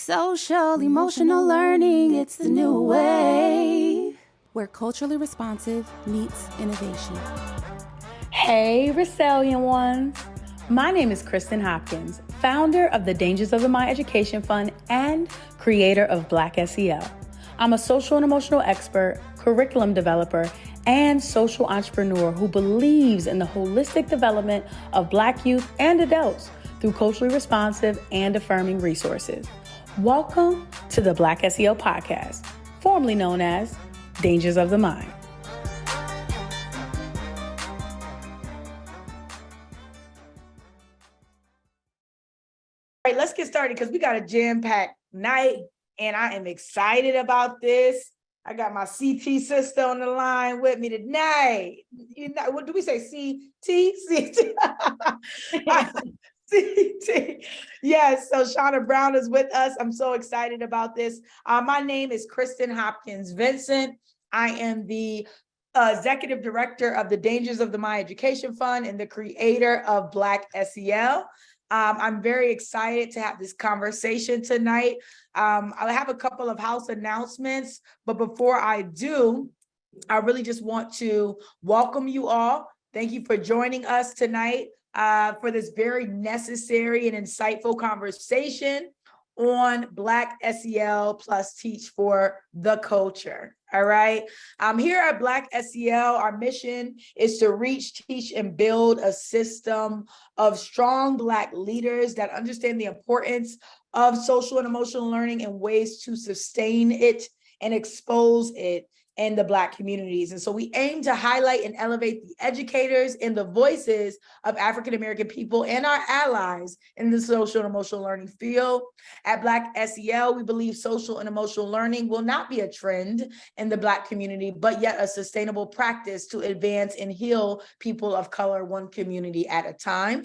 Social emotional learning, it's the new wave, where culturally responsive meets innovation. Hey, Resilient ones. My name is Kristen Hopkins, founder of the Dangers of the Mind Education Fund and creator of Black SEL. I'm a social and emotional expert, curriculum developer, and social entrepreneur who believes in the holistic development of Black youth and adults through culturally responsive and affirming resources. Welcome to the Black SEL podcast, formerly known as Dangers of the Mind. All right, let's get started because we got a jam-packed night and I am excited about this. I got my CT sister on the line with me tonight. You know, what do we say? CT? CT. Yes, so Shauna Brown is with us. I'm so excited about this. My name is Kristen Hopkins Vincent. I am the executive director of the Dangers of the Mind Education Fund and the creator of Black SEL. I'm very excited to have this conversation tonight. I have a couple of house announcements, but before I do, I really just want to welcome you all. Thank you for joining us tonight for this very necessary and insightful conversation on Black SEL plus Teach for the Culture. All right. Here at Black SEL, our mission is to reach, teach, and build a system of strong Black leaders that understand the importance of social and emotional learning and ways to sustain it and expose it in the Black communities. And so we aim to highlight and elevate the educators and the voices of African-American people and our allies in the social and emotional learning field. At Black SEL, we believe social and emotional learning will not be a trend in the Black community, but yet a sustainable practice to advance and heal people of color one community at a time.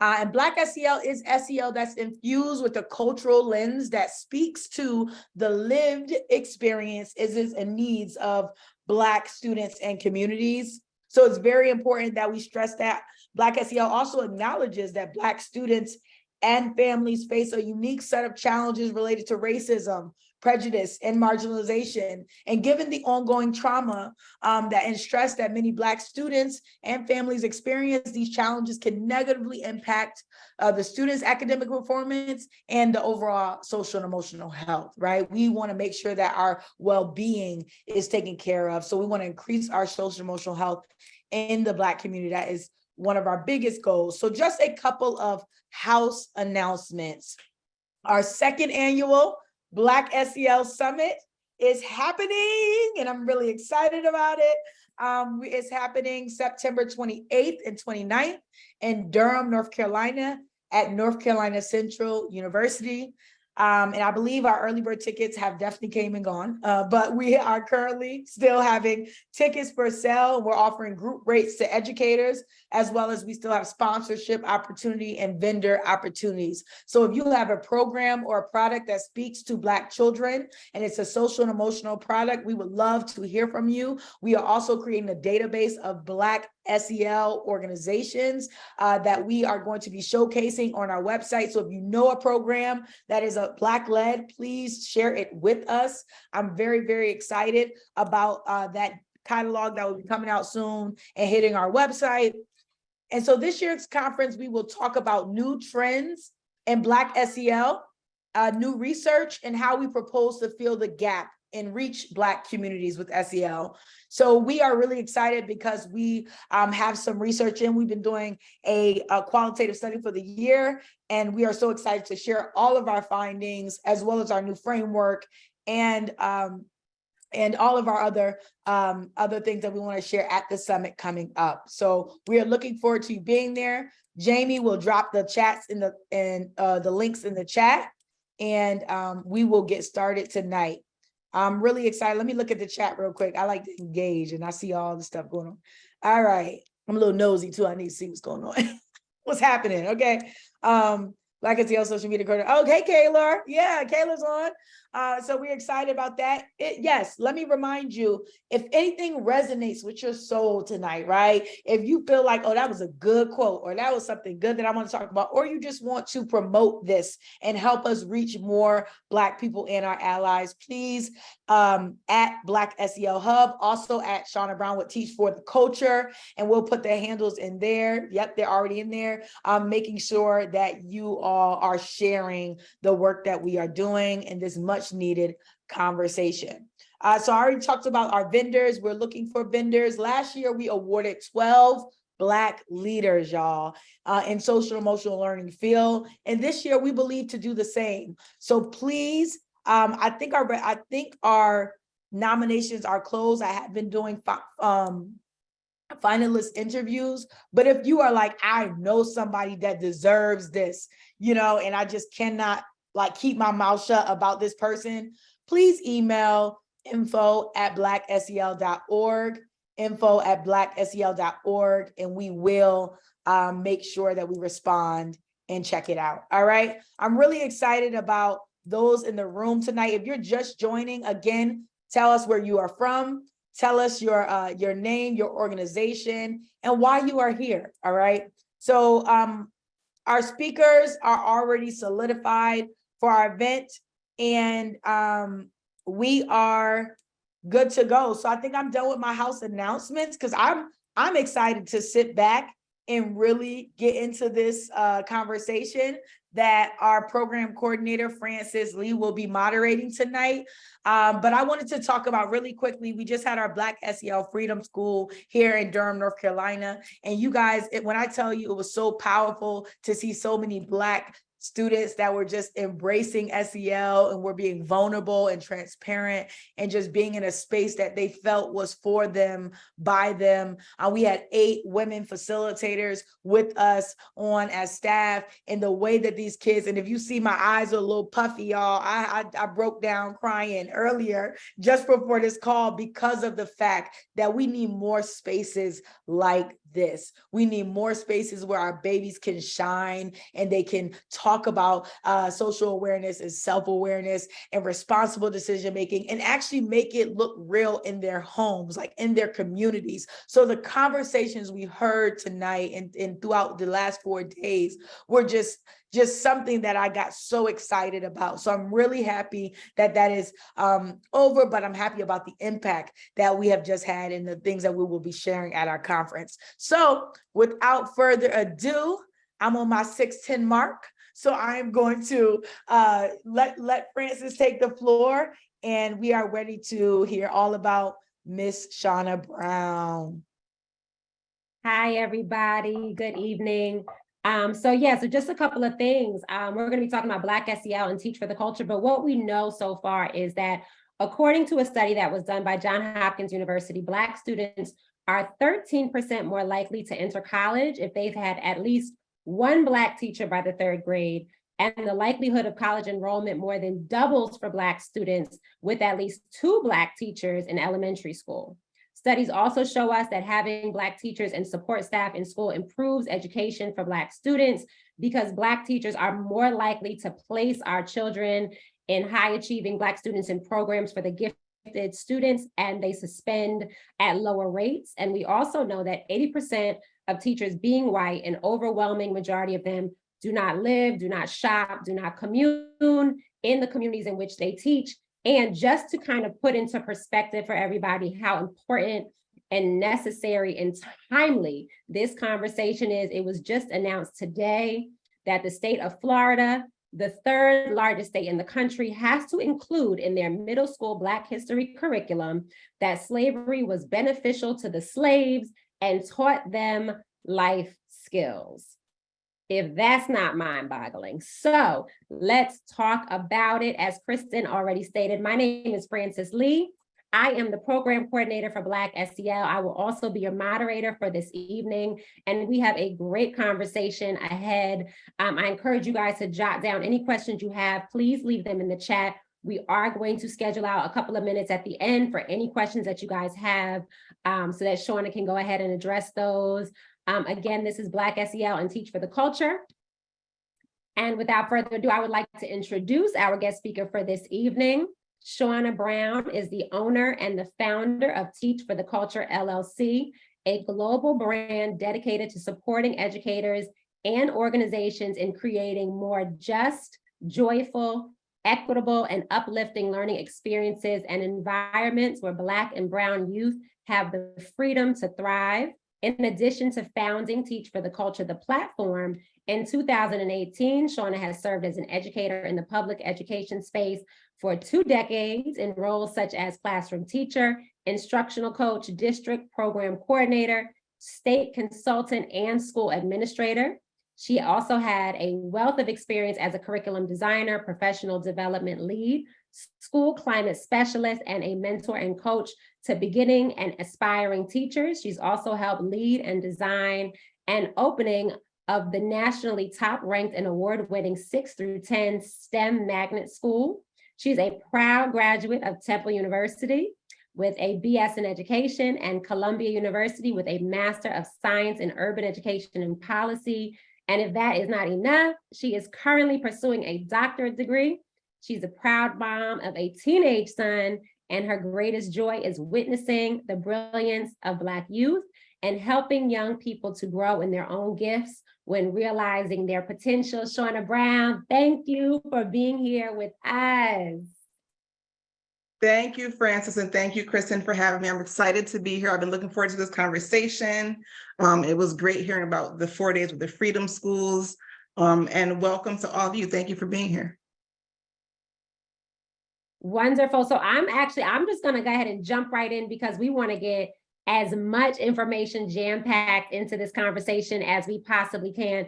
And Black SEL is SEL that's infused with a cultural lens that speaks to the lived experiences and needs of Black students and communities. So it's very important that we stress that. Black SEL also acknowledges that Black students and families face a unique set of challenges related to racism, prejudice, and marginalization. And given the ongoing trauma and stress that many Black students and families experience, these challenges can negatively impact the students' academic performance and the overall social and emotional health, right? We want to make sure that our well-being is taken care of. So we want to increase our social and emotional health in the Black community. That is one of our biggest goals. So just a couple of house announcements. Our second annual Black SEL Summit is happening, and I'm really excited about it. It's happening September 28th and 29th in Durham, North Carolina at North Carolina Central University. And I believe our early bird tickets have definitely came and gone, but we are currently still having tickets for sale. We're offering group rates to educators, as well as we still have sponsorship opportunity and vendor opportunities. So if you have a program or a product that speaks to Black children and it's a social and emotional product, we would love to hear from you. We are also creating a database of Black SEL organizations that we are going to be showcasing on our website. So if you know a program that is a Black-led, please share it with us. I'm very, very excited about that catalog that will be coming out soon and hitting our website. And so this year's conference, we will talk about new trends in Black SEL, new research, and how we propose to fill the gap and reach Black communities with SEL. So we are really excited because we have some research in. We've been doing a qualitative study for the year, and we are so excited to share all of our findings, as well as our new framework and all of our other things that we want to share at the summit coming up. So we are looking forward to you being there. Jamie will drop the chats in the links in the chat, and we will get started tonight. I'm really excited. Let me look at the chat real quick. I like to engage, and I see all the stuff going on. All right. I'm a little nosy too. I need to see what's going on. What's happening? Okay. Black SEL social media coordinator. Okay, Kayla. Yeah, Kayla's on. So we're excited about that. Yes, let me remind you, if anything resonates with your soul tonight, right? If you feel like, oh, that was a good quote, or that was something good that I want to talk about, or you just want to promote this and help us reach more Black people and our allies, please, at Black SEL Hub, also at Shauna Brown with Teach for the Culture, and we'll put their handles in there. Yep, they're already in there. Making sure that you all are sharing the work that we are doing in this much needed conversation. So I already talked about our vendors. We're looking for vendors. Last year, we awarded 12 Black leaders, y'all, in social emotional learning field. And this year, we believe to do the same. So please, I think our nominations are closed. I have been doing finalist interviews, but if you are like, I know somebody that deserves this, and I just cannot keep my mouth shut about this person, please email info@blacksel.org, info@blacksel.org, and we will make sure that we respond and check it out. All right. I'm really excited about those in the room tonight. If you're just joining, again, tell us where you are from. Tell us your name, your organization, and why you are here. All right. So our speakers are already solidified for our event, and we are good to go. So I think I'm done with my house announcements, because I'm excited to sit back and really get into this conversation that our program coordinator, Francis Lee, will be moderating tonight. But I wanted to talk about really quickly, we just had our Black SEL Freedom School here in Durham, North Carolina. And you guys, when I tell you, it was so powerful to see so many Black students that were just embracing SEL and were being vulnerable and transparent and just being in a space that they felt was for them, by them. We had 8 women facilitators with us on as staff, and the way that these kids, and if you see my eyes are a little puffy, y'all, I broke down crying earlier just before this call, because of the fact that we need more spaces like this. We need more spaces where our babies can shine and they can talk about social awareness and self-awareness and responsible decision-making, and actually make it look real in their homes, like in their communities. So the conversations we heard tonight and throughout the last 4 days were just something that I got so excited about. So I'm really happy that is over, but I'm happy about the impact that we have just had and the things that we will be sharing at our conference. So without further ado, I'm on my 6:10 mark. So I'm going to let Francis take the floor, and we are ready to hear all about Miss Shauna Brown. Hi, everybody. Good evening. So just a couple of things. We're going to be talking about Black SEL and Teach for the Culture, but what we know so far is that according to a study that was done by Johns Hopkins University, Black students are 13% more likely to enter college if they've had at least one Black teacher by the 3rd grade, and the likelihood of college enrollment more than doubles for Black students with at least 2 Black teachers in elementary school. Studies also show us that having Black teachers and support staff in school improves education for Black students, because Black teachers are more likely to place our children in high-achieving Black students in programs for the gifted students, and they suspend at lower rates. And we also know that 80% of teachers being white, an overwhelming majority of them do not live, do not shop, do not commune in the communities in which they teach. And just to kind of put into perspective for everybody how important and necessary and timely this conversation is, it was just announced today that the state of Florida, the 3rd largest state in the country, has to include in their middle school Black history curriculum that slavery was beneficial to the slaves and taught them life skills. If that's not mind-boggling. So let's talk about it. As Kristen already stated, my name is Francis Lee. I am the program coordinator for Black SEL. I will also be your moderator for this evening, and we have a great conversation ahead. I encourage you guys to jot down any questions you have. Please leave them in the chat. We are going to schedule out a couple of minutes at the end for any questions that you guys have, so that Shauna can go ahead and address those. Again, this is Black SEL and Teach for the Culture. And without further ado, I would like to introduce our guest speaker for this evening. Shauna Brown is the owner and the founder of Teach for the Culture, LLC, a global brand dedicated to supporting educators and organizations in creating more just, joyful, equitable, and uplifting learning experiences and environments where Black and Brown youth have the freedom to thrive. In addition to founding Teach for the Culture, the platform, in 2018, Shauna has served as an educator in the public education space for 2 decades in roles such as classroom teacher, instructional coach, district program coordinator, state consultant, and school administrator. She also had a wealth of experience as a curriculum designer, professional development lead, school climate specialist, and a mentor and coach to beginning and aspiring teachers. She's also helped lead and design an opening of the nationally top-ranked and award-winning 6 through 10 STEM magnet school. She's a proud graduate of Temple University with a BS in education and Columbia University with a Master of Science in Urban Education and Policy. And if that is not enough, she is currently pursuing a doctorate degree. She's a proud mom of a teenage son, and her greatest joy is witnessing the brilliance of Black youth and helping young people to grow in their own gifts when realizing their potential. Shauna Brown, thank you for being here with us. Thank you, Francis, and thank you, Kristen, for having me. I'm excited to be here. I've been looking forward to this conversation. It was great hearing about the 4 days with the Freedom Schools, and welcome to all of you. Thank you for being here. Wonderful. So I'm just going to go ahead and jump right in because we want to get as much information jam-packed into this conversation as we possibly can.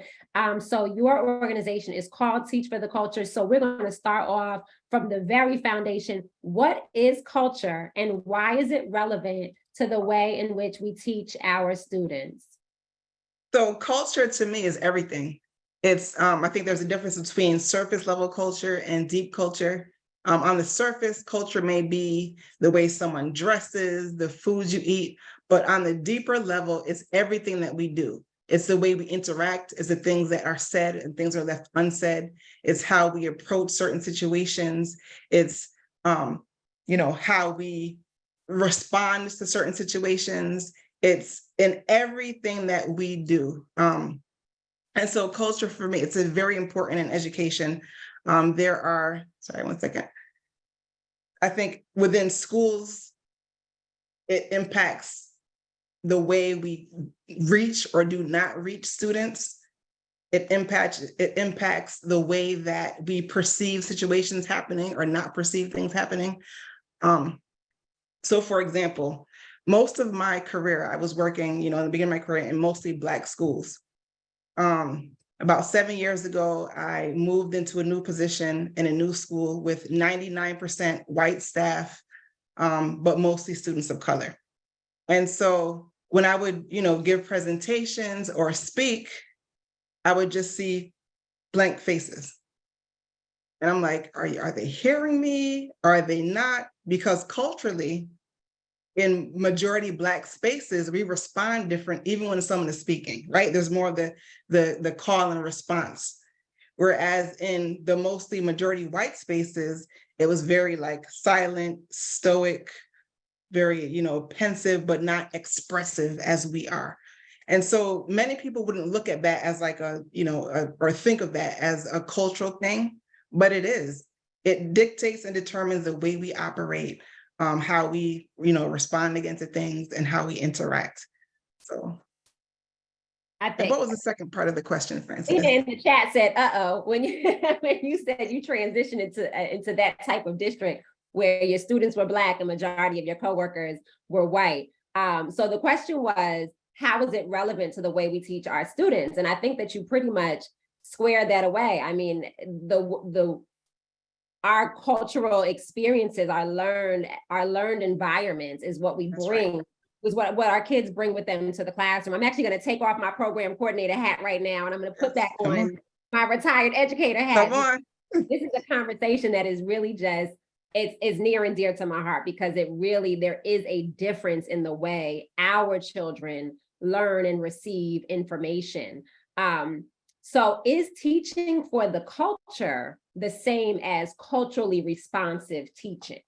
So your organization is called Teach for the Culture. So we're going to start off from the very foundation. What is culture and why is it relevant to the way in which we teach our students? So culture to me is everything. It's, I think there's a difference between surface level culture and deep culture. On the surface, culture may be the way someone dresses, the foods you eat, but on the deeper level, it's everything that we do. It's the way we interact, it's the things that are said and things are left unsaid. It's how we approach certain situations. It's, how we respond to certain situations. It's in everything that we do. And so culture for me, it's a very important in education. Sorry, one second. I think within schools, it impacts the way we reach or do not reach students. It impacts the way that we perceive situations happening or not perceive things happening. So for example, most of my career, I was working, in the beginning of my career in mostly Black schools. About 7 years ago, I moved into a new position in a new school with 99% white staff, but mostly students of color. And so when I would, give presentations or speak, I would just see blank faces. And I'm like, are they hearing me? Are they not? Because culturally, in majority Black spaces, we respond different, even when someone is speaking, right? There's more of the call and response. Whereas in the mostly majority white spaces, it was very silent, stoic, very, pensive, but not expressive as we are. And so many people wouldn't look at that as or think of that as a cultural thing, but it is. It dictates and determines the way we operate, how we, respond against things and how we interact. So I think. What was the second part of the question, Francis? In the chat said, when you said you transitioned into that type of district where your students were Black and majority of your coworkers were white. So the question was, how is it relevant to the way we teach our students? And I think that you pretty much squared that away. I mean, our cultural experiences, our learned environments is what we bring, right. Is what our kids bring with them into the classroom. I'm actually going to take off my program coordinator hat right now, and I'm going to put back on my retired educator hat. Come on. This is a conversation that is really just, it's near and dear to my heart because there is a difference in the way our children learn and receive information. So is teaching for the culture the same as culturally responsive teaching?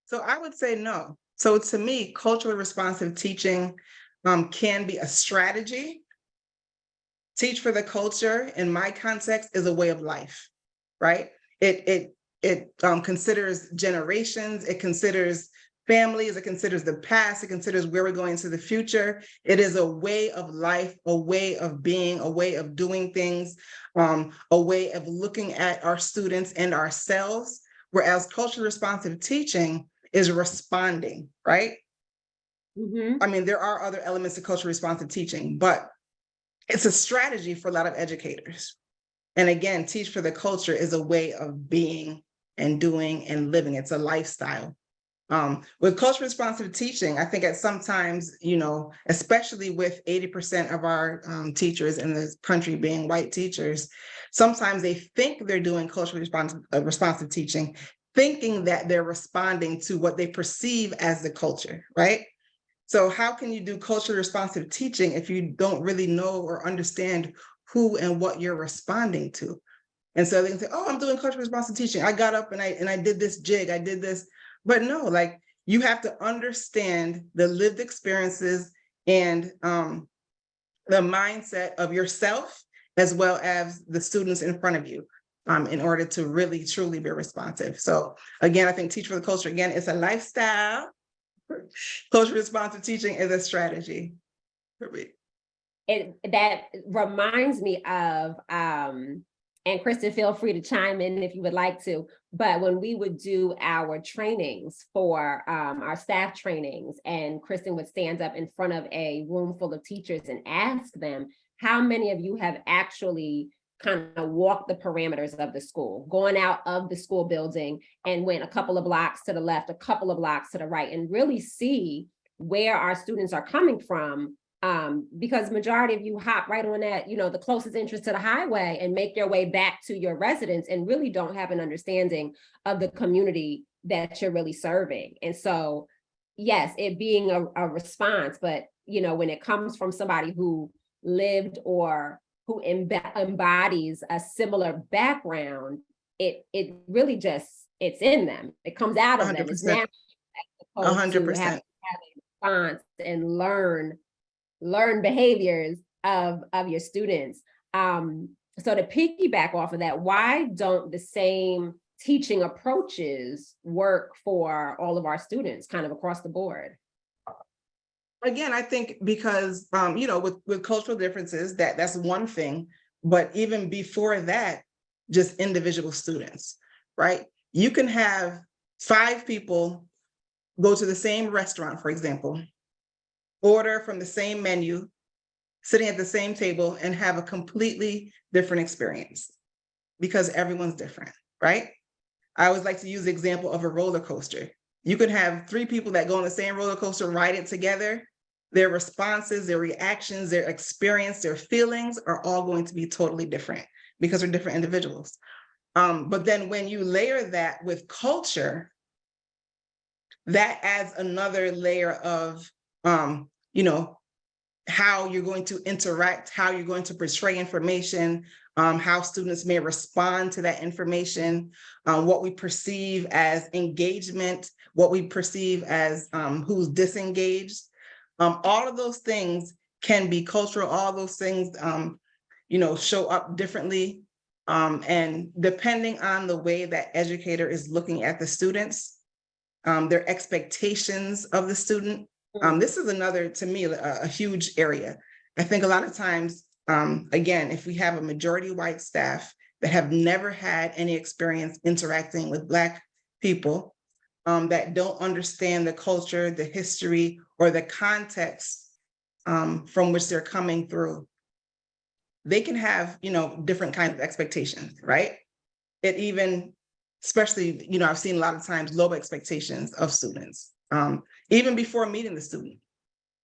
So I would say no. So to me, culturally responsive teaching can be a strategy. Teach for the culture, in my context, is a way of life, right? It considers generations, it considers families, it considers the past, it considers where we're going into the future. It is a way of life, a way of being, a way of doing things, a way of looking at our students and ourselves. Whereas culturally responsive teaching is responding, right? Mm-hmm. I mean, there are other elements to culturally responsive teaching, but it's a strategy for a lot of educators. And again, teach for the culture is a way of being and doing and living. It's a lifestyle. With culture responsive teaching, I think at sometimes, especially with 80% of our teachers in this country being white teachers, sometimes they think they're doing culturally responsive teaching, thinking that they're responding to what they perceive as the culture, right? So how can you do culturally responsive teaching if you don't really know or understand who and what you're responding to? And so they can say, oh, I'm doing culturally responsive teaching. I got up and I did this jig, I did this. But no, like you have to understand the lived experiences and the mindset of yourself as well as the students in front of you in order to really, truly be responsive. So again, I think Teach for the Culture, again, it's a lifestyle. Culture responsive teaching is a strategy for me. That reminds me of, and Kristen, feel free to chime in if you would like to, but when we would do our trainings for our staff trainings, and Kristen would stand up in front of a room full of teachers and ask them, how many of you have actually kind of walked the parameters of the school, going out of the school building and went a couple of blocks to the left, a couple of blocks to the right, and really see where our students are coming from. Because majority of you hop right on that, the closest entrance to the highway and make your way back to your residence and really don't have an understanding of the community that you're really serving. And so, yes, it being a response, but when it comes from somebody who lived or who embodies a similar background, it really just, it's in them. It comes out of 100%. Them. It's natural. 100%. To have a response and learn behaviors of your students. So to piggyback off of that, why don't the same teaching approaches work for all of our students kind of across the board? Again, I think because, with cultural differences, that's one thing, but even before that, just individual students, right? You can have 5 people go to the same restaurant, for example, order from the same menu, sitting at the same table, and have a completely different experience because everyone's different, right? I always like to use the example of a roller coaster. You could have 3 people that go on the same roller coaster, ride it together. Their responses, their reactions, their experience, their feelings are all going to be totally different because they're different individuals. But then when you layer that with culture, that adds another layer of, how you're going to interact, how you're going to portray information, how students may respond to that information, what we perceive as engagement, what we perceive as who's disengaged. All of those things can be cultural, all those things, show up differently. And depending on the way that educator is looking at the students, their expectations of the student. This is another, to me, a huge area. I think a lot of times, again, if we have a majority white staff that have never had any experience interacting with Black people, that don't understand the culture, the history, or the context from which they're coming through, they can have, different kinds of expectations, right? It even, especially, I've seen a lot of times low expectations of students. Even before meeting the student,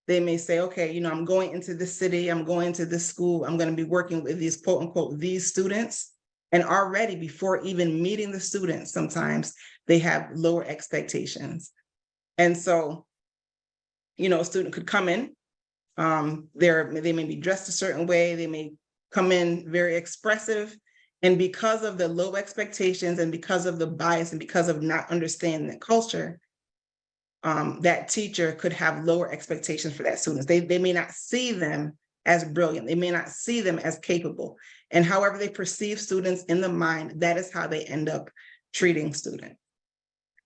they may say, okay, I'm going into this city, I'm going to this school, I'm going to be working with these quote unquote, these students. And already before even meeting the students, sometimes they have lower expectations. And so, a student could come in, they may be dressed a certain way, they may come in very expressive. And because of the low expectations and because of the bias and because of not understanding the culture, that teacher could have lower expectations for that students. They may not see them as brilliant. They may not see them as capable. And however they perceive students in the mind, that is how they end up treating students.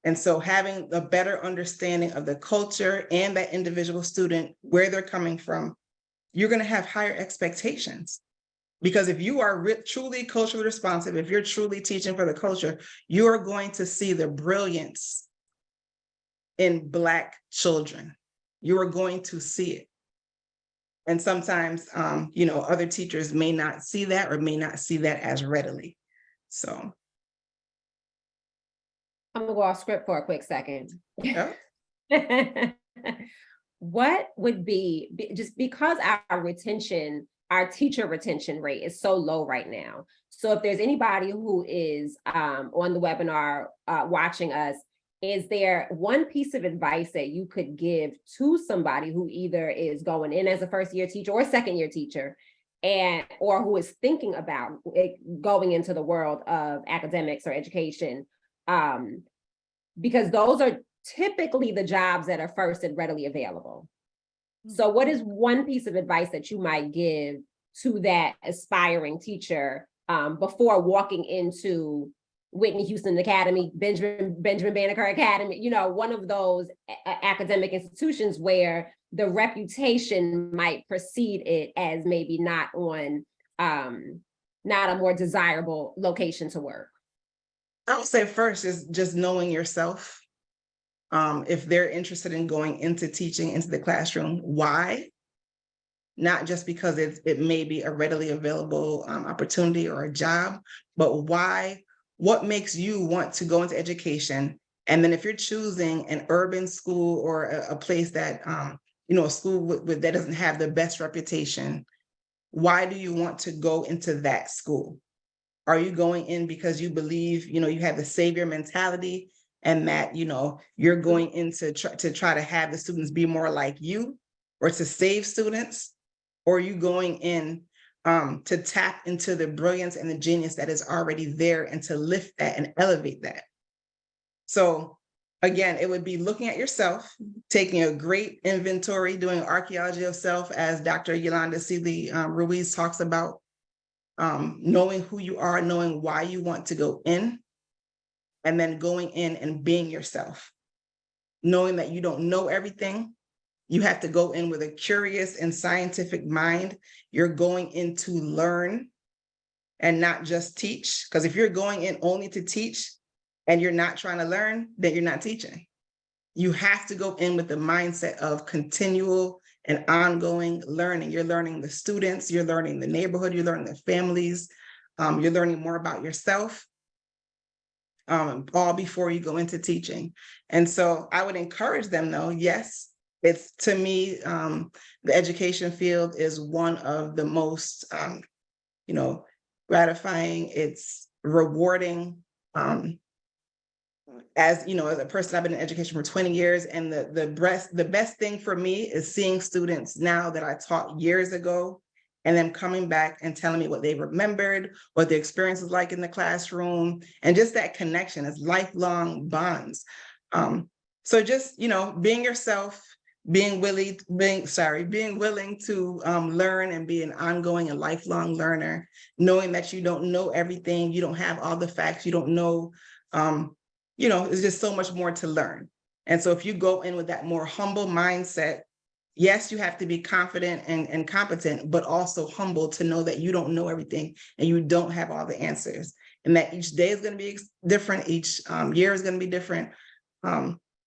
And so having a better understanding of the culture and that individual student, where they're coming from, you're going to have higher expectations. Because if you are truly culturally responsive, if you're truly teaching for the culture, you are going to see the brilliance in Black children. You are going to see it. And sometimes, other teachers may not see that or may not see that as readily. So. I'm gonna go off script for a quick second. Yeah. What would be, just because our teacher retention rate is so low right now. So if there's anybody who is on the webinar watching us, is there one piece of advice that you could give to somebody who either is going in as a first-year teacher or second-year teacher, or who is thinking about going into the world of academics or education? Because those are typically the jobs that are first and readily available. So what is one piece of advice that you might give to that aspiring teacher before walking into Whitney Houston Academy, Benjamin Banneker Academy, one of those academic institutions where the reputation might precede it as maybe not a more desirable location to work? I would say first is just knowing yourself. If they're interested in going into teaching, into the classroom, why? Not just because it may be a readily available opportunity or a job, but why? What makes you want to go into education? And then if you're choosing an urban school or a place that, a school that doesn't have the best reputation, why do you want to go into that school? Are you going in because you believe, you have the savior mentality and that, you're going in to try to have the students be more like you or to save students? Or are you going in to tap into the brilliance and the genius that is already there and to lift that and elevate that? So again, it would be looking at yourself, taking a great inventory, doing archaeology of self, as Dr. Yolanda Seeley Ruiz talks about, knowing who you are, knowing why you want to go in, and then going in and being yourself, knowing that you don't know everything. You have to go in with a curious and scientific mind. You're going in to learn and not just teach. Because if you're going in only to teach and you're not trying to learn, then you're not teaching. You have to go in with the mindset of continual and ongoing learning. You're learning the students, you're learning the neighborhood, you're learning the families, you're learning more about yourself, all before you go into teaching. And so I would encourage them though, yes, it's, to me, the education field is one of the most, gratifying. It's rewarding. As a person, I've been in education for 20 years, and the best thing for me is seeing students now that I taught years ago, and them coming back and telling me what they remembered, what the experience was like in the classroom, and just that connection is lifelong bonds. So just, being yourself, being willing to learn and be an ongoing and lifelong learner, knowing that you don't know everything, you don't have all the facts, you don't know, there's just so much more to learn. And so if you go in with that more humble mindset, yes, you have to be confident and competent, but also humble to know that you don't know everything and you don't have all the answers, and that each day is going to be different, each year is going to be different.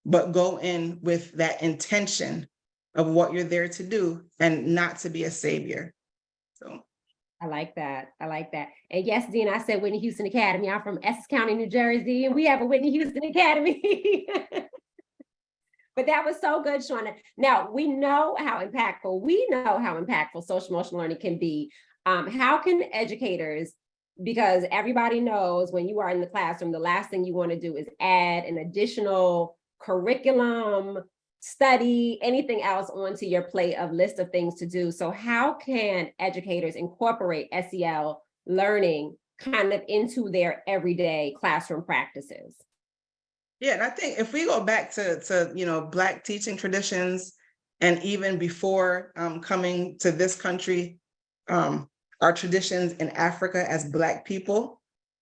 But go in with that intention of what you're there to do and not to be a savior. So I like that. And yes, Dean, I said Whitney Houston Academy. I'm from Essex County, New Jersey, and we have a Whitney Houston Academy. But that was so good, Shauna. Now, we know how impactful social emotional learning can be. How can educators, because everybody knows when you are in the classroom, the last thing you want to do is add an additional curriculum study, anything else onto your plate of list of things to do. So how can educators incorporate SEL learning kind of into their everyday classroom practices? Yeah, and I think if we go back to Black teaching traditions, and even before coming to this country, our traditions in Africa as Black people,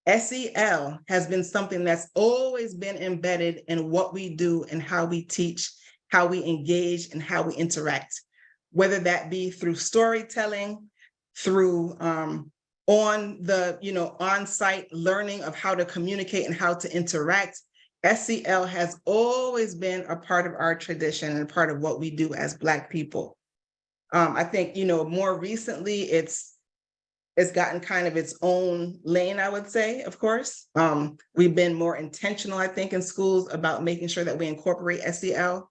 SEL has been something that's always been embedded in what we do and how we teach, how we engage, and how we interact, whether that be through storytelling, through on-site learning of how to communicate and how to interact. SEL has always been a part of our tradition and part of what we do as Black people. I think, more recently, it's gotten kind of its own lane, I would say, of course. We've been more intentional, I think, in schools about making sure that we incorporate SEL.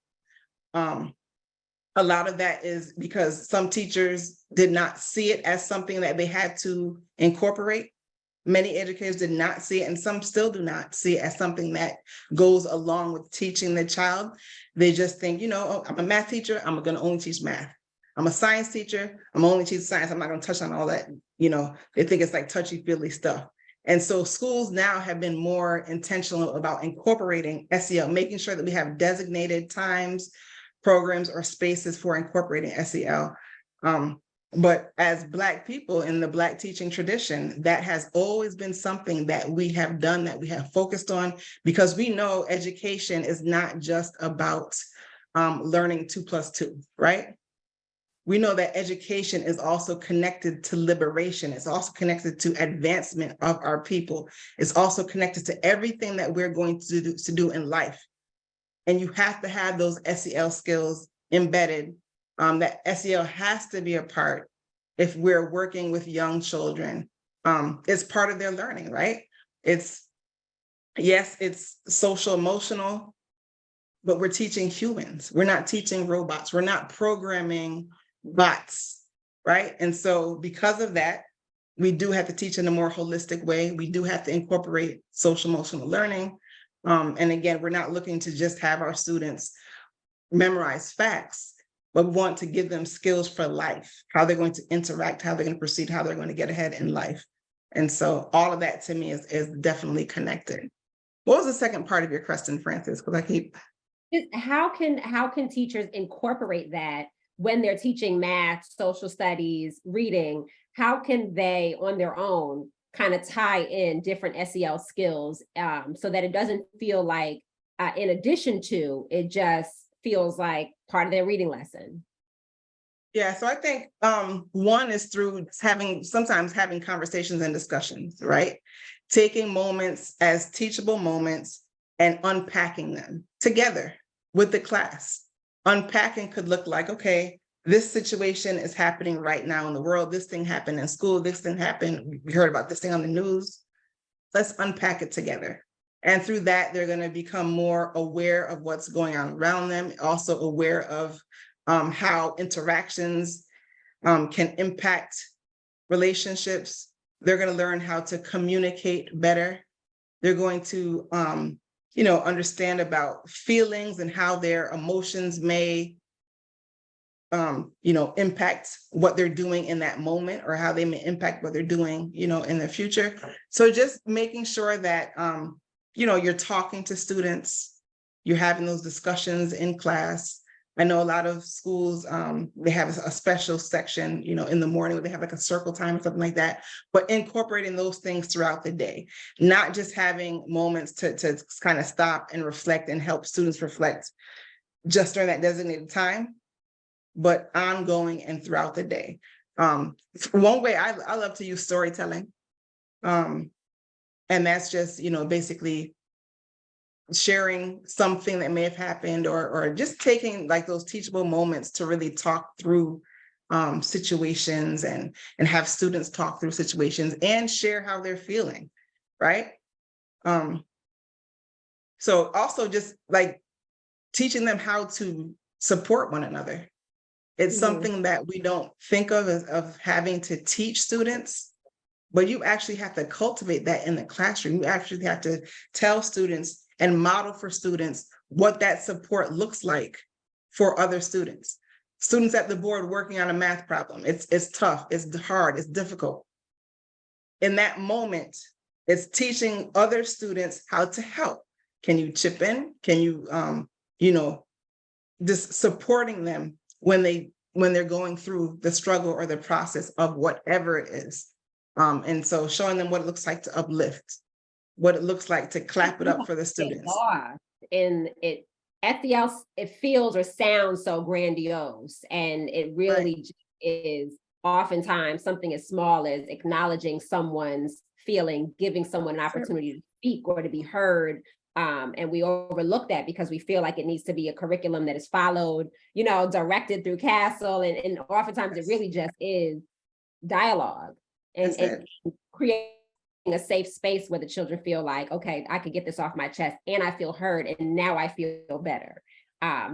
A lot of that is because some teachers did not see it as something that they had to incorporate. Many educators did not see it, and some still do not see it as something that goes along with teaching the child. They just think, oh, I'm a math teacher, I'm going to only teach math. I'm a science teacher, I'm only teaching science, I'm not going to touch on all that. They think it's like touchy-feely stuff. And so schools now have been more intentional about incorporating SEL, making sure that we have designated times, programs, or spaces for incorporating SEL. But as Black people in the Black teaching tradition, that has always been something that we have done, that we have focused on, because we know education is not just about learning 2 + 2, right? We know that education is also connected to liberation. It's also connected to advancement of our people. It's also connected to everything that we're going to do in life. And you have to have those SEL skills embedded. That SEL has to be a part if we're working with young children. It's part of their learning, right? It's social emotional, but we're teaching humans. We're not teaching robots. We're not programming bots, right? And so because of that, we do have to teach in a more holistic way. We do have to incorporate social emotional learning. And again, we're not looking to just have our students memorize facts, but we want to give them skills for life, how they're going to interact, how they're going to proceed, how they're going to get ahead in life. And so all of that to me is definitely connected. What was the second part of your question, Francis? Because I keep... How can teachers incorporate that when they're teaching math, social studies, reading? How can they, on their own, kind of tie in different SEL skills so that it doesn't feel like, in addition to, it just feels like part of their reading lesson? Yeah, so I think one is through sometimes having conversations and discussions, right? Taking moments as teachable moments and unpacking them together with the class. Unpacking could look like, okay, this situation is happening right now in the world. This thing happened in school. This thing happened. We heard about this thing on the news. Let's unpack it together. And through that, they're going to become more aware of what's going on around them, also aware of how interactions can impact relationships. They're going to learn how to communicate better. They're going to, understand about feelings and how their emotions may, impact what they're doing in that moment, or how they may impact what they're doing, in the future. So just making sure that, you're talking to students, you're having those discussions in class. I know a lot of schools, they have a special section, in the morning where they have like a circle time or something like that, but incorporating those things throughout the day, not just having moments to kind of stop and reflect and help students reflect just during that designated time, but ongoing and throughout the day. One way I love to use storytelling. And that's just, basically sharing something that may have happened, or just taking like those teachable moments to really talk through situations and have students talk through situations and share how they're feeling, right? So also just like teaching them how to support one another. It's something that we don't think of having to teach students, but you actually have to cultivate that in the classroom. You actually have to tell students and model for students what that support looks like for other students. Students at the board working on a math problem. It's tough, it's hard, it's difficult. In that moment, it's teaching other students how to help. Can you chip in? Can you, just supporting them when they're going through the struggle or the process of whatever it is. And so showing them what it looks like to uplift, what it looks like to clap it up for the students. And SEL, it feels or sounds so grandiose, and it really is oftentimes something as small as acknowledging someone's feeling, giving someone an opportunity to speak or to be heard. And we overlook that because we feel like it needs to be a curriculum that is followed, directed through CASEL. And oftentimes it really just is dialogue and creating a safe space where the children feel like, okay, I could get this off my chest and I feel heard and now I feel better.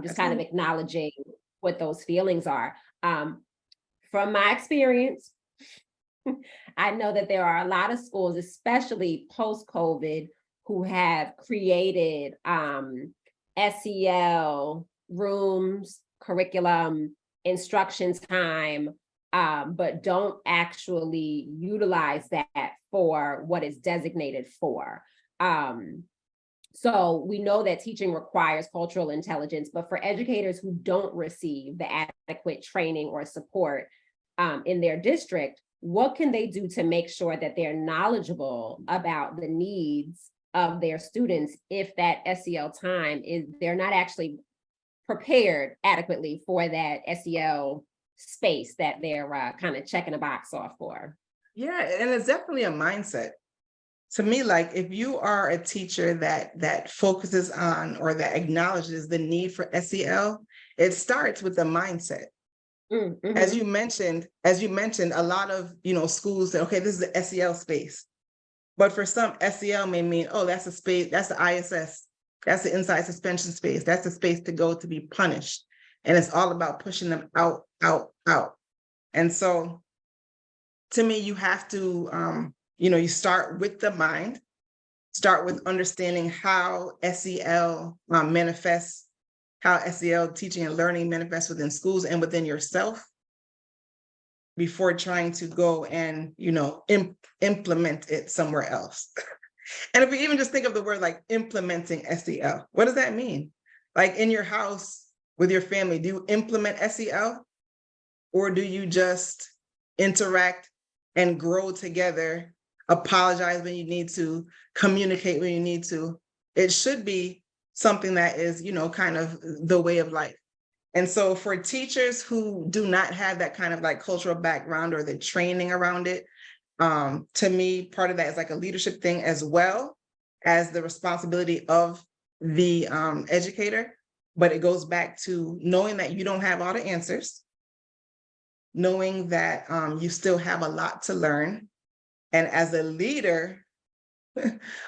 Just kind of acknowledging what those feelings are. From my experience, I know that there are a lot of schools, especially post-COVID, who have created SEL rooms, curriculum, instruction time, but don't actually utilize that for what it's designated for. So we know that teaching requires cultural intelligence, but for educators who don't receive the adequate training or support in their district, what can they do to make sure that they're knowledgeable about the needs of their students if that SEL time they're not actually prepared adequately for that SEL space that they're kind of checking a box off for? Yeah, and it's definitely a mindset. To me, like if you are a teacher that focuses on or that acknowledges the need for SEL, it starts with the mindset. Mm-hmm. As you mentioned, a lot of schools say, okay, this is the SEL space. But for some, SEL may mean, oh, that's a space, that's the ISS, that's the inside suspension space, that's the space to go to be punished. And it's all about pushing them out, out, out. And so to me, you have to, you start with the mind, start with understanding how SEL manifests, how SEL teaching and learning manifests within schools and within yourself before trying to go and, implement it somewhere else. And if we even just think of the word like implementing SEL, what does that mean? Like in your house with your family, do you implement SEL or do you just interact and grow together, apologize when you need to, communicate when you need to? It should be something that is, kind of the way of life. And so for teachers who do not have that kind of like cultural background or the training around it, to me, part of that is like a leadership thing as well as the responsibility of the educator. But it goes back to knowing that you don't have all the answers, knowing that you still have a lot to learn. And as a leader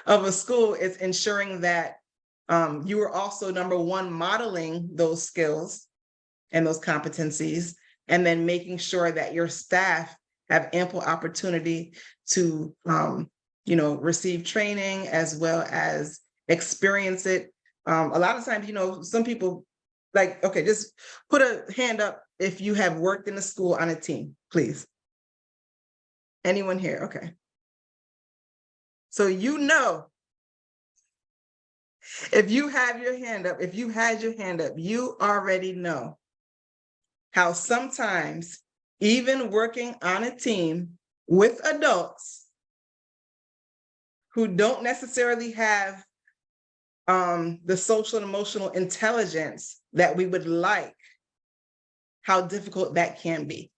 of a school, it's ensuring that you are also, number one, modeling those skills and those competencies, and then making sure that your staff have ample opportunity to, receive training as well as experience it. A lot of times, some people like, okay, just put a hand up if you have worked in a school on a team, please. Anyone here? Okay. So if you have your hand up, if you had your hand up, you already know how sometimes even working on a team with adults who don't necessarily have the social and emotional intelligence that we would like, how difficult that can be.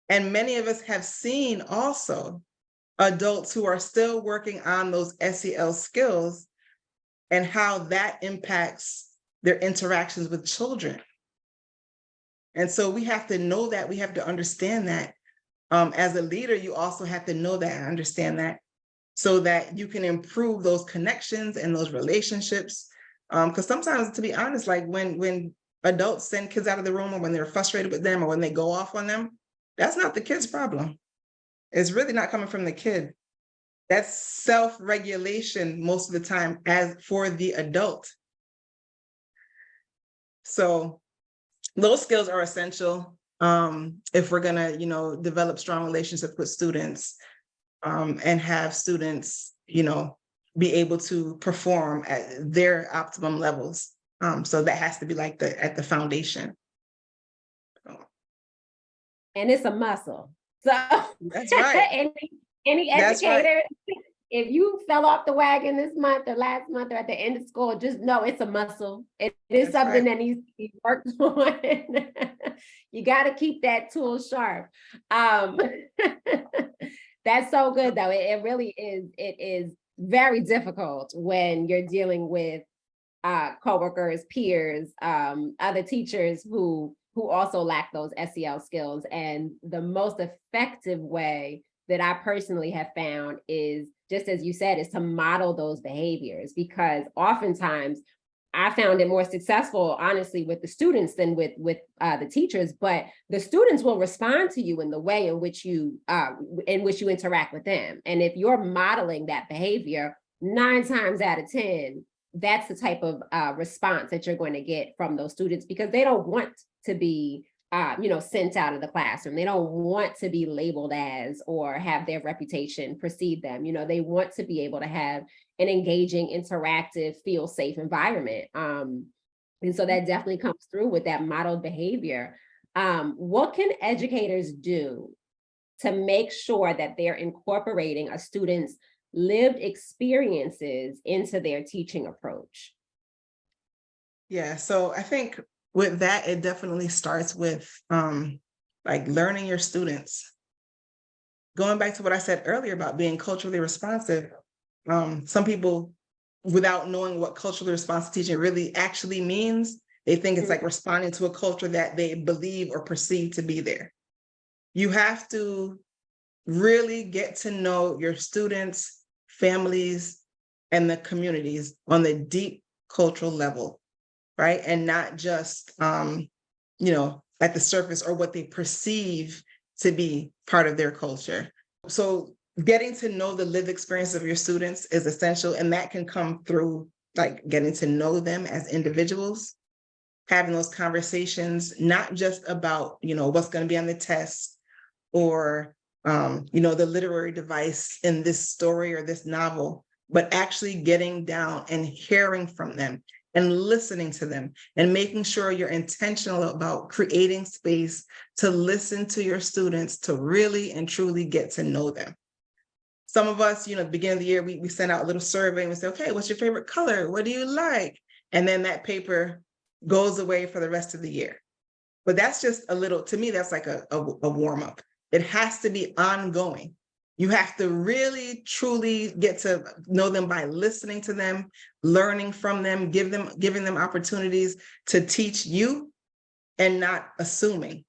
And many of us have seen also adults who are still working on those SEL skills and how that impacts their interactions with children. And so we have to know that, we have to understand that. As a leader, you also have to know that and understand that so that you can improve those connections and those relationships. Because sometimes, to be honest, like when adults send kids out of the room or when they're frustrated with them or when they go off on them, that's not the kid's problem. It's really not coming from the kid. That's self-regulation most of the time as for the adult. So those skills are essential if we're gonna, you know, develop strong relationships with students and have students, you know, be able to perform at their optimum levels. So that has to be like at the foundation. And it's a muscle. So That's right. any That's right. educator, if you fell off the wagon this month or last month or at the end of school, just know it's a muscle. It is That's something right. that needs to be worked on. You got to keep that tool sharp. That's so good though. It really is. It is very difficult when you're dealing with coworkers, peers, other teachers who also lack those SEL skills. And the most effective way that I personally have found is, just as you said, is to model those behaviors, because oftentimes I found it more successful, honestly, with the students than with the teachers. But the students will respond to you in the way in which you interact with them. And if you're modeling that behavior, 9 times out of 10, that's the type of response that you're going to get from those students, because they don't want to be sent out of the classroom. They don't want to be labeled as or have their reputation precede them. You know, they want to be able to have an engaging, interactive, feel safe environment. And so that definitely comes through with that modeled behavior. What can educators do to make sure that they're incorporating a student's lived experiences into their teaching approach? Yeah, so I think with that, it definitely starts with like learning your students. Going back to what I said earlier about being culturally responsive, some people, without knowing what culturally responsive teaching really actually means, they think it's like responding to a culture that they believe or perceive to be there. You have to really get to know your students, families, and the communities on the deep cultural level, right? And not just, at the surface or what they perceive to be part of their culture. So getting to know the lived experience of your students is essential. And that can come through like getting to know them as individuals, having those conversations, not just about, what's going to be on the test or, the literary device in this story or this novel, but actually getting down and hearing from them and listening to them and making sure you're intentional about creating space to listen to your students, to really and truly get to know them. Some of us, at the beginning of the year, we send out a little survey and we say, okay, what's your favorite color? What do you like? And then that paper goes away for the rest of the year. But that's just a little, to me, that's like a warm up. It has to be ongoing. You have to really, truly get to know them by listening to them, learning from them, giving them opportunities to teach you and not assuming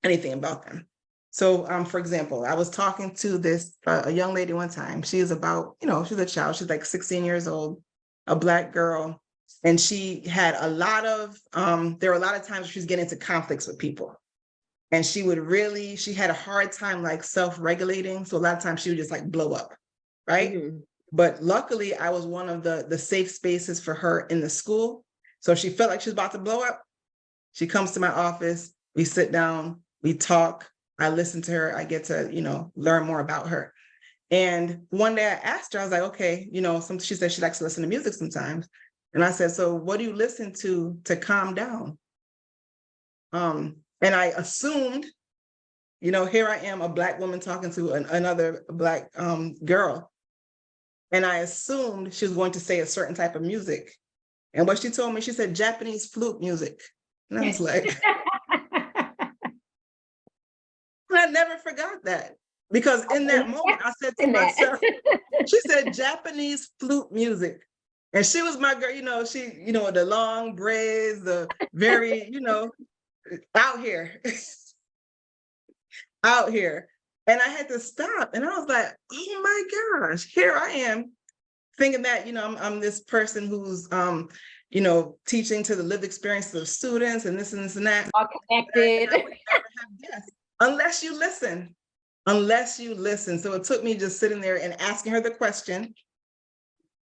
anything about them. So, for example, I was talking to a young lady one time. She's about, she's a child. She's like 16 years old, a Black girl. And she had there were a lot of times she was getting into conflicts with people. And she had a hard time like self-regulating. So a lot of times she would just like blow up, right? Mm-hmm. But luckily I was one of the safe spaces for her in the school. So if she felt like she was about to blow up, she comes to my office, we sit down, we talk, I listen to her, I get to, learn more about her. And one day I asked her, I was like, okay, she said she likes to listen to music sometimes. And I said, so what do you listen to calm down? And I assumed, here I am, a Black woman talking to another Black girl. And I assumed she was going to say a certain type of music. And what she told me, she said, Japanese flute music. And I was like, I never forgot that. Because in that moment, I said to myself, she said, Japanese flute music. And she was my girl, she, the long braids, the very, out here. Out here. And I had to stop. And I was like, oh my gosh, here I am thinking that, I'm this person who's, teaching to the lived experiences of students and this and this and that. All connected. And I would never have guessed unless you listen. So it took me just sitting there and asking her the question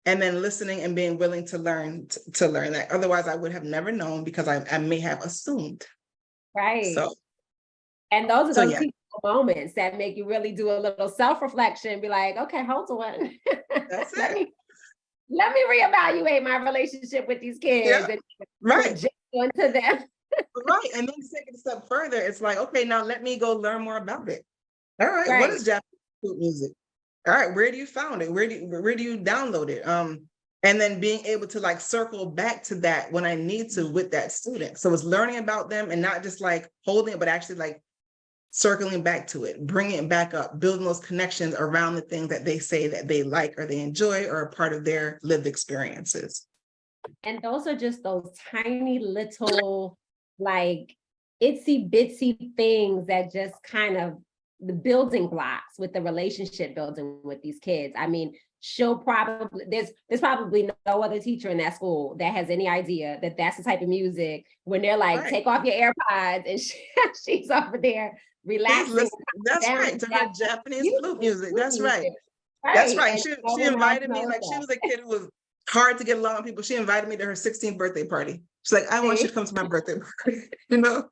and then listening and being willing to learn that. Otherwise, I would have never known because I may have assumed. Right. So, and those are so those yeah, teachable moments that make you really do a little self-reflection, be like, okay, hold on. that's let it. me reevaluate my relationship with these kids Yeah, and right, project onto them. right. And then take it a step further. It's like, okay, now let me go learn more about it. All right, what Right. is Japanese flute music? All right, where do you found it? Where do you download it? And then being able to like circle back to that when I need to with that student. So it's learning about them and not just like holding it, but actually like circling back to it, bringing it back up, building those connections around the things that they say that they like or they enjoy or a part of their lived experiences. And those are just those tiny little, like itsy bitsy things that just kind of the building blocks with the relationship building with these kids. I mean, she'll probably, there's probably no other teacher in that school that has any idea that that's the type of music when they're like, Right. take off your AirPods and she's over there relaxing. That's down right, to her Japanese flute music. That's right. Right. That's right. And She invited me, like she was a kid who was hard to get along with people. She invited me to her 16th birthday party. She's like, I want you to come to my birthday party, you know?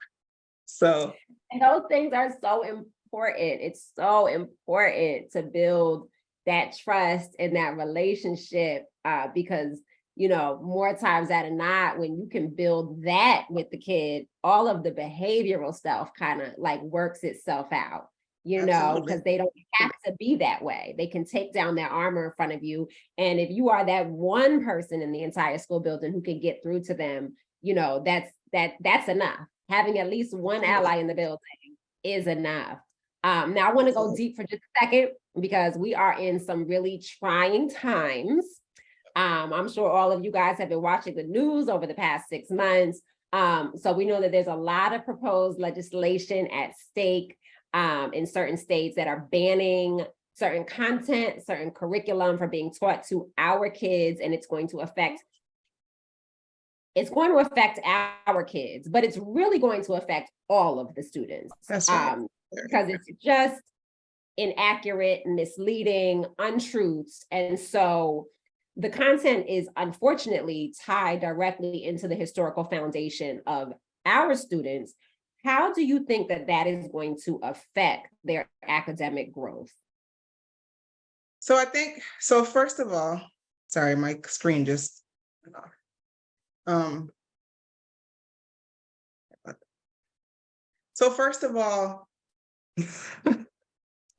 So. And those things are so important. It's so important to build that trust and that relationship because, you know, more times than not, when you can build that with the kid, all of the behavioral stuff kind of like works itself out. You know, because they don't have to be that way. They can take down their armor in front of you. And if you are that one person in the entire school building who can get through to them, you know, that's enough. Having at least one ally in the building is enough. Now I want to go deep for just a second because we are in some really trying times. I'm sure all of you guys have been watching the news over the past 6 months. So we know that there's a lot of proposed legislation at stake in certain states that are banning certain content, certain curriculum from being taught to our kids, and it's going to affect our kids, but it's really going to affect all of the students. That's right. Because it's just inaccurate, misleading, untruths. And so the content is unfortunately tied directly into the historical foundation of our students. How do you think that that is going to affect their academic growth? So I think, so first of all, sorry, my screen just, so first of all,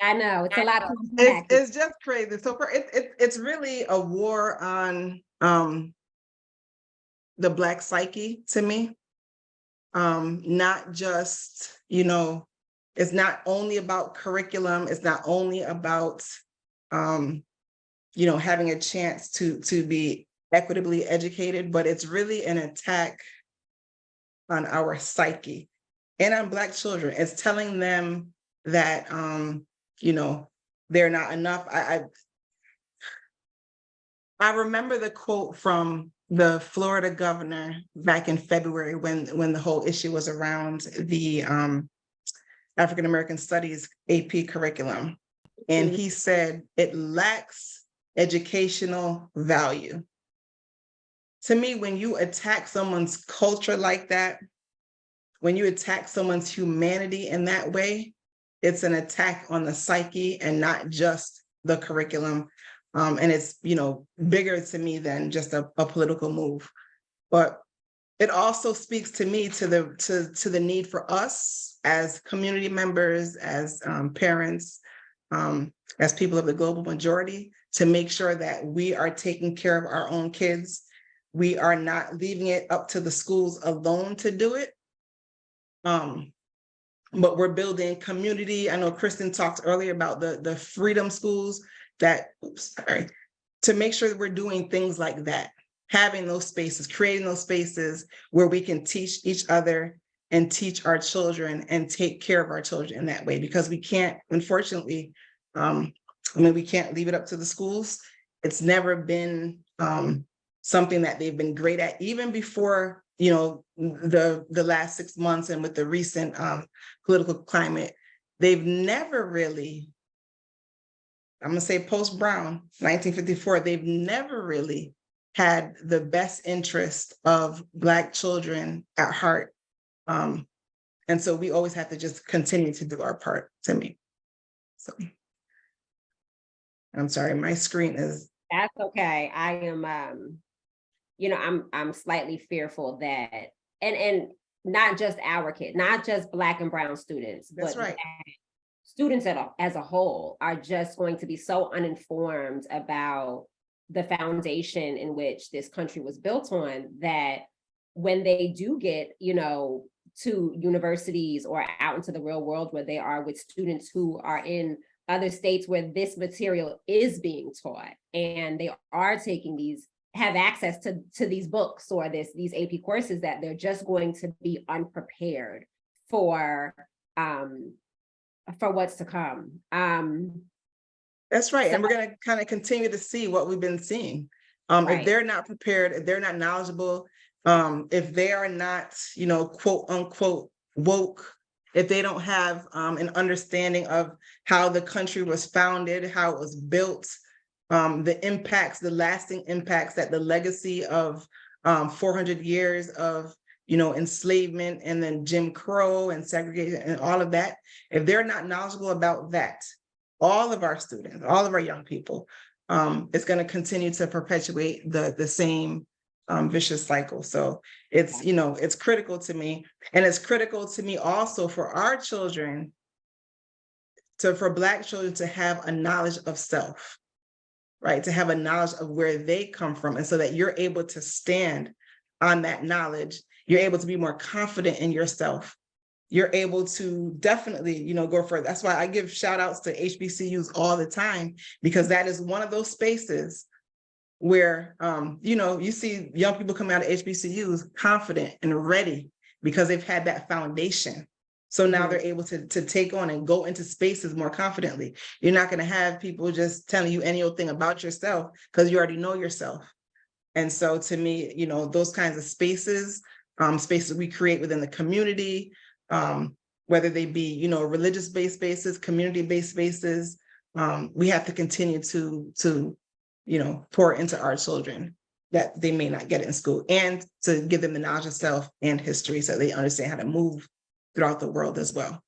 I know it's a lot to unpack. It's just crazy. So it's really a war on the Black psyche to me. Not just, you know, it's not only about curriculum, it's not only about you know, having a chance to be equitably educated, but it's really an attack on our psyche and on Black children. It's telling them that you know, they're not enough. I remember the quote from the Florida governor back in February when the whole issue was around the African American Studies AP curriculum. And he said, it lacks educational value. To me, when you attack someone's culture like that, when you attack someone's humanity in that way, it's an attack on the psyche and not just the curriculum. And it's, you know, bigger to me than just a political move. But it also speaks to me to the need for us as community members, as parents, as people of the global majority, to make sure that we are taking care of our own kids. We are not leaving it up to the schools alone to do it. But we're building community. I know Kristen talked earlier about the freedom schools to make sure that we're doing things like that, having those spaces, creating those spaces where we can teach each other and teach our children and take care of our children in that way, because we can't, unfortunately, we can't leave it up to the schools. It's never been something that they've been great at, even before, you know, the last 6 months and with the recent political climate. They've never really I'm gonna say post-Brown, 1954, they've never really had the best interest of Black children at heart. And so we always have to just continue to do our part, to me. So I'm sorry, my screen is. That's okay. I am, I'm slightly fearful that, and not just our kids, not just Black and brown students, That's but right. students as a whole are just going to be so uninformed about the foundation in which this country was built on, that when they do get, to universities or out into the real world where they are with students who are in other states where this material is being taught, and they are have access to these books or these AP courses, that they're just going to be unprepared for what's to come. That's right. So, And we're going to kind of continue to see what we've been seeing. Right. If they're not prepared, if they're not knowledgeable, if they are not, quote unquote, woke, if they don't have an understanding of how the country was founded, how it was built, the impacts, the lasting impacts, that the legacy of 400 years of enslavement, and then Jim Crow and segregation and all of that, if they're not knowledgeable about that, all of our students, all of our young people, it's going to continue to perpetuate the same vicious cycle. So it's critical to me, and it's critical to me also for our children, for Black children to have a knowledge of self, right? To have a knowledge of where they come from, and so that you're able to stand on that knowledge. You're able to be more confident in yourself. You're able to definitely, go further. That's why I give shout outs to HBCUs all the time, because that is one of those spaces where, you see young people come out of HBCUs confident and ready because they've had that foundation. So now they're able to take on and go into spaces more confidently. You're not going to have people just telling you any old thing about yourself, because you already know yourself. And so to me, those kinds of spaces we create within the community, whether they be, religious-based spaces, community-based spaces, we have to continue to pour into our children that they may not get in school, and to give them the knowledge of self and history so they understand how to move throughout the world as well.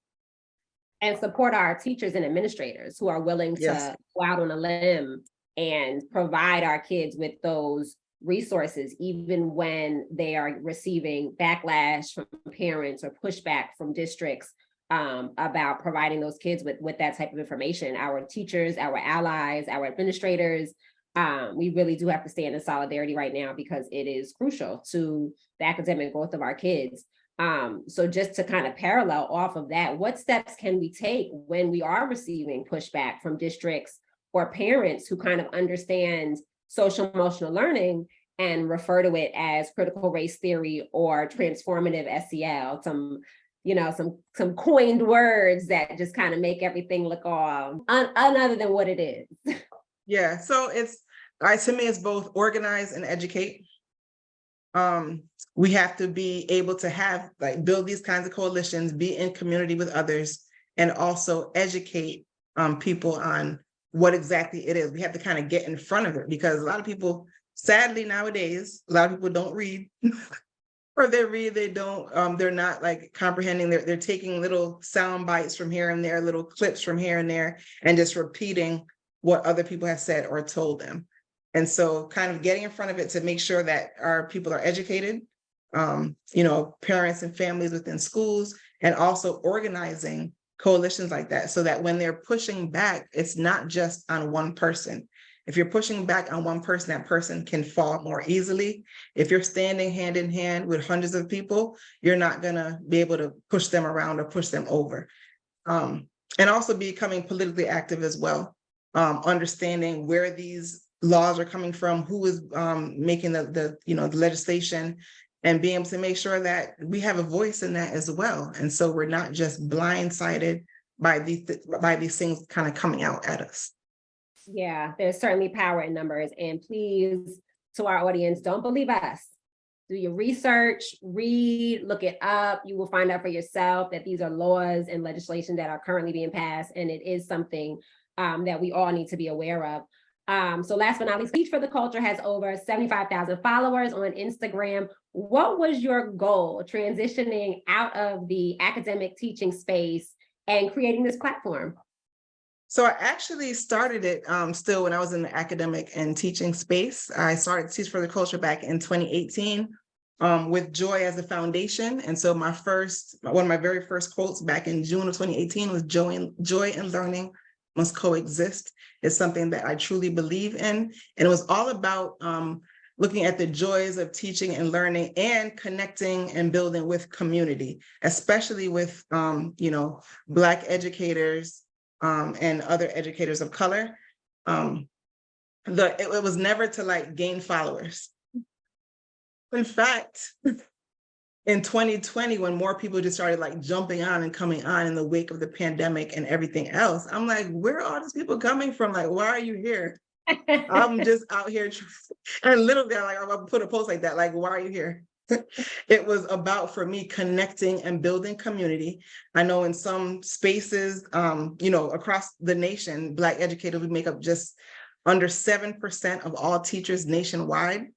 And support our teachers and administrators who are willing to go out on a limb and provide our kids with those resources, even when they are receiving backlash from parents or pushback from districts about providing those kids with that type of information. Our teachers, our allies, our administrators, we really do have to stand in solidarity right now, because it is crucial to the academic growth of our kids. So just to kind of parallel off of that, what steps can we take when we are receiving pushback from districts or parents who kind of understand social emotional learning and refer to it as critical race theory or transformative SEL, some coined words that just kind of make everything look all other than what it is. Yeah, so to me, it's both organize and educate. We have to be able to build these kinds of coalitions, be in community with others, and also educate people on what exactly it is. We have to kind of get in front of it, because a lot of people, sadly nowadays, a lot of people don't read, or they read, they don't, they're not comprehending. They're taking little sound bites from here and there, little clips from here and there, and just repeating what other people have said or told them. And so kind of getting in front of it to make sure that our people are educated, parents and families within schools, and also organizing coalitions like that, so that when they're pushing back, it's not just on one person. If you're pushing back on one person, that person can fall more easily. If you're standing hand in hand with hundreds of people, you're not going to be able to push them around or push them over. And also becoming politically active as well, understanding where these laws are coming from, who is making the legislation, and being able to make sure that we have a voice in that as well. And so we're not just blindsided by these things kind of coming out at us. Yeah, there's certainly power in numbers. And please, to our audience, don't believe us. Do your research, read, look it up. You will find out for yourself that these are laws and legislation that are currently being passed, and it is something that we all need to be aware of. So last but not least, Teach for the Culture has over 75,000 followers on Instagram. What was your goal transitioning out of the academic teaching space and creating this platform? So I actually started it still when I was in the academic and teaching space. I started Teach for the Culture back in 2018 with joy as a foundation. And so one of my very first quotes back in June of 2018 was joy and learning must coexist. Is something that I truly believe in. And it was all about looking at the joys of teaching and learning and connecting and building with community, especially with, Black educators and other educators of color. It was never to like gain followers. In fact, in 2020, when more people just started like jumping on and coming on in the wake of the pandemic and everything else, I'm like, where are all these people coming from? Like, why are you here? I'm just out here. And literally, like, I'll put a post like that, like, why are you here? It was about, for me, connecting and building community. I know in some spaces, across the nation, Black educators would make up just under 7% of all teachers nationwide.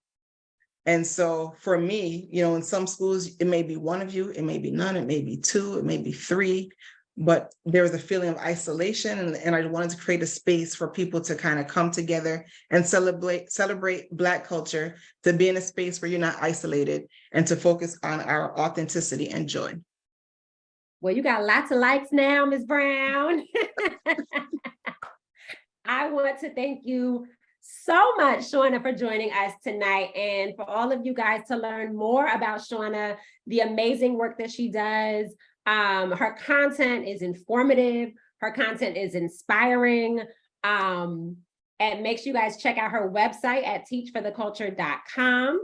And so for me, in some schools, it may be one of you, it may be none, it may be two, it may be three, but there was a feeling of isolation. And I wanted to create a space for people to kind of come together and celebrate Black culture, to be in a space where you're not isolated and to focus on our authenticity and joy. Well, you got lots of likes now, Ms. Brown. I want to thank you so much, Shauna, for joining us tonight, and for all of you guys to learn more about Shauna, the amazing work that she does. Her content is informative. Her content is inspiring. And make sure you guys check out her website at teachfortheculture.com.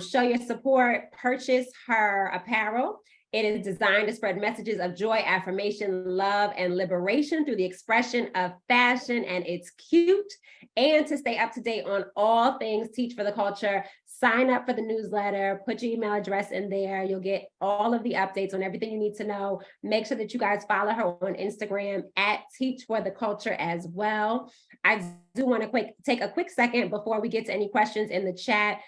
Show your support, purchase her apparel. It is designed to spread messages of joy, affirmation, love, and liberation through the expression of fashion, and it's cute. And to stay up to date on all things Teach for the Culture, sign up for the newsletter, put your email address in there. You'll get all of the updates on everything you need to know. Make sure that you guys follow her on Instagram at Teach for the Culture as well. I do want to take a quick second before we get to any questions in the chat.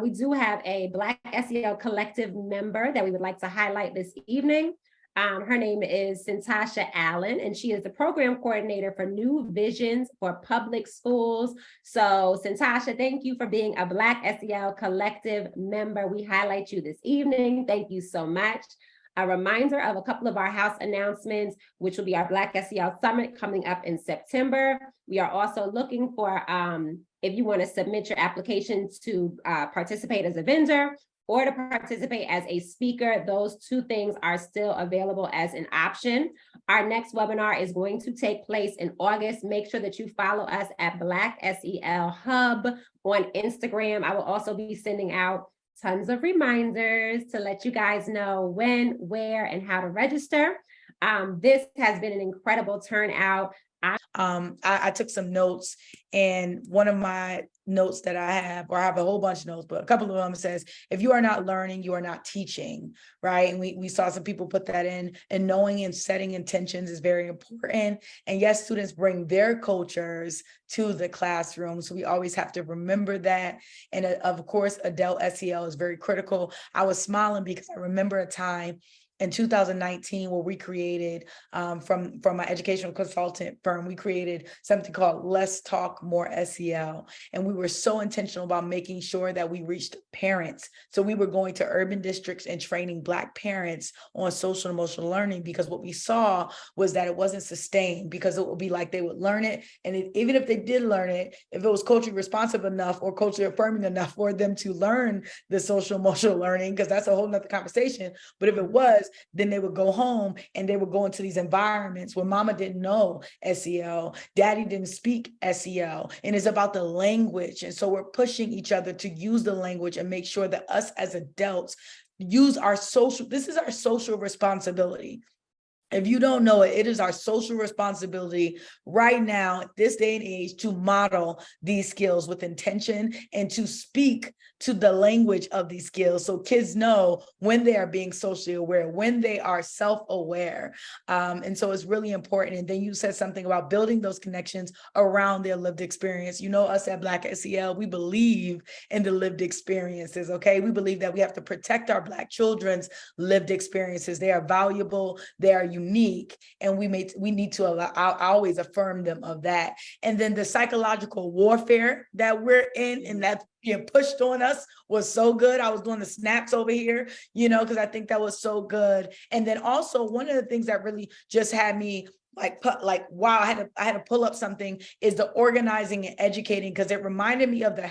We do have a Black SEL collective member that we would like to highlight this evening. Her name is Santasha Allen, and she is the program coordinator for New Visions for Public Schools. So Santasha, thank you for being a Black SEL collective member. We highlight you this evening. Thank you so much. A reminder of a couple of our house announcements, which will be our Black SEL Summit coming up in September. We are also looking for, if you want to submit your application to participate as a vendor or to participate as a speaker, those two things are still available as an option. Our next webinar is going to take place in August. Make sure that you follow us at Black SEL Hub on Instagram. I will also be sending out tons of reminders to let you guys know when, where, and how to register. This has been an incredible turnout. I took some notes, and one of my notes that I have a whole bunch of notes, but a couple of them says, if you are not learning, you are not teaching, right? And we saw some people put that in, and knowing and setting intentions is very important. And yes, students bring their cultures to the classroom. So we always have to remember that. And of course, adult SEL is very critical. I was smiling because I remember a time in 2019, where we created, from my educational consultant firm, we created something called Let's Talk More SEL. And we were so intentional about making sure that we reached parents. So we were going to urban districts and training Black parents on social and emotional learning, because what we saw was that it wasn't sustained, because it would be like they would learn it. And even if they did learn it, if it was culturally responsive enough or culturally affirming enough for them to learn the social emotional learning, because that's a whole nother conversation. But if it was, then they would go home and they would go into these environments where mama didn't know SEL, daddy didn't speak SEL, and it's about the language. And so we're pushing each other to use the language and make sure that us as adults use this is our social responsibility. If you don't know it, it is our social responsibility right now, at this day and age, to model these skills with intention and to speak to the language of these skills. So kids know when they are being socially aware, when they are self-aware. And so it's really important. And then you said something about building those connections around their lived experience. You know, us at Black SEL, we believe in the lived experiences, okay? We believe that we have to protect our Black children's lived experiences. They are valuable, they are unique, and we need to always affirm them of that. And then the psychological warfare that we're in and that's being pushed on us was so good. I was doing the snaps over here, you know, because I think that was so good. And then also one of the things that really just had me wow, I had to pull up something is the organizing and educating, because it reminded me of the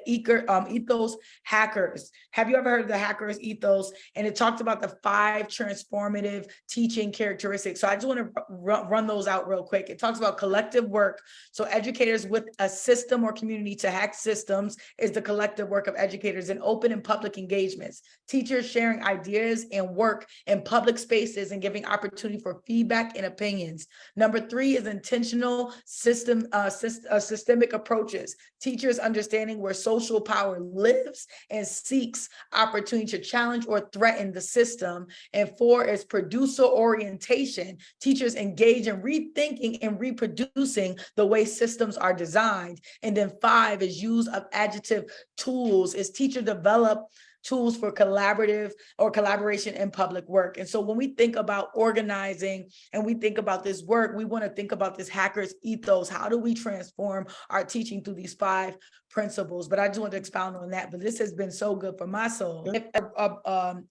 ethos hackers. Have you ever heard of the hackers ethos? And it talked about the 5 transformative teaching characteristics. So I just want to run those out real quick. It talks about collective work. So educators with a system or community to hack systems is the collective work of educators, and open and public engagements. Teachers sharing ideas and work in public spaces and giving opportunity for feedback and opinions. Number 3 is intentional systemic approaches. Teachers understanding where social power lives and seeks opportunity to challenge or threaten the system. And 4 is producer orientation. Teachers engage in rethinking and reproducing the way systems are designed. And then 5 is use of adjective tools. Is teacher develop tools for collaboration in public work. And so when we think about organizing and we think about this work, we want to think about this hackers ethos. How do we transform our teaching through these 5 principles? But I just want to expound on that. But this has been so good for my soul. If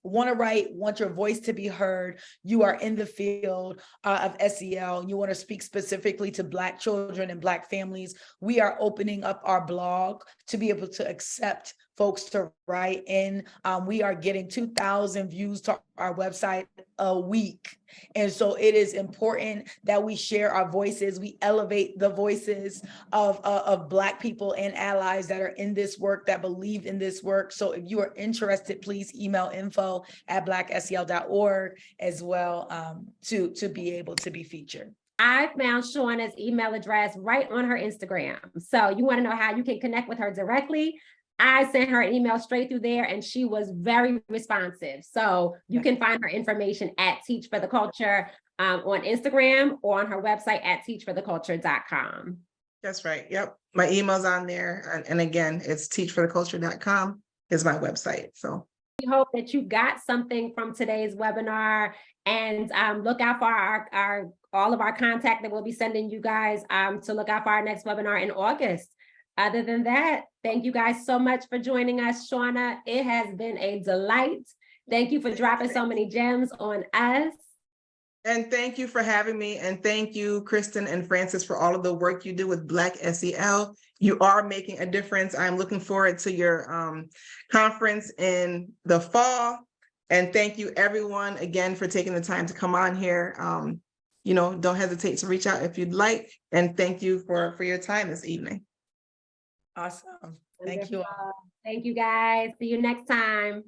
want to write, want your voice to be heard, you are in the field of SEL, you want to speak specifically to Black children and Black families, we are opening up our blog to be able to accept folks to write in. We are getting 2,000 views to our website a week. And so it is important that we share our voices. We elevate the voices of Black people and allies that are in this work, that believe in this work. So if you are interested, please email info@blacksel.org as well, to be able to be featured. I found Shauna's email address right on her Instagram. So you want to know how you can connect with her directly? I sent her an email straight through there and she was very responsive. So you can find her information at Teach for the Culture on Instagram or on her website at teachfortheculture.com. That's right. Yep. My email's on there. And again, it's teachfortheculture.com is my website. So we hope that you got something from today's webinar, and look out for our all of our contact that we'll be sending you guys to look out for our next webinar in August. Other than that, thank you guys so much for joining us, Shauna. It has been a delight. Thank you for dropping so many gems on us. And thank you for having me. And thank you, Kristen and Francis, for all of the work you do with Black SEL. You are making a difference. I'm looking forward to your conference in the fall. And thank you everyone again for taking the time to come on here. You know, don't hesitate to reach out if you'd like. And thank you for your time this evening. Awesome. Thank you all. Thank you guys. See you next time.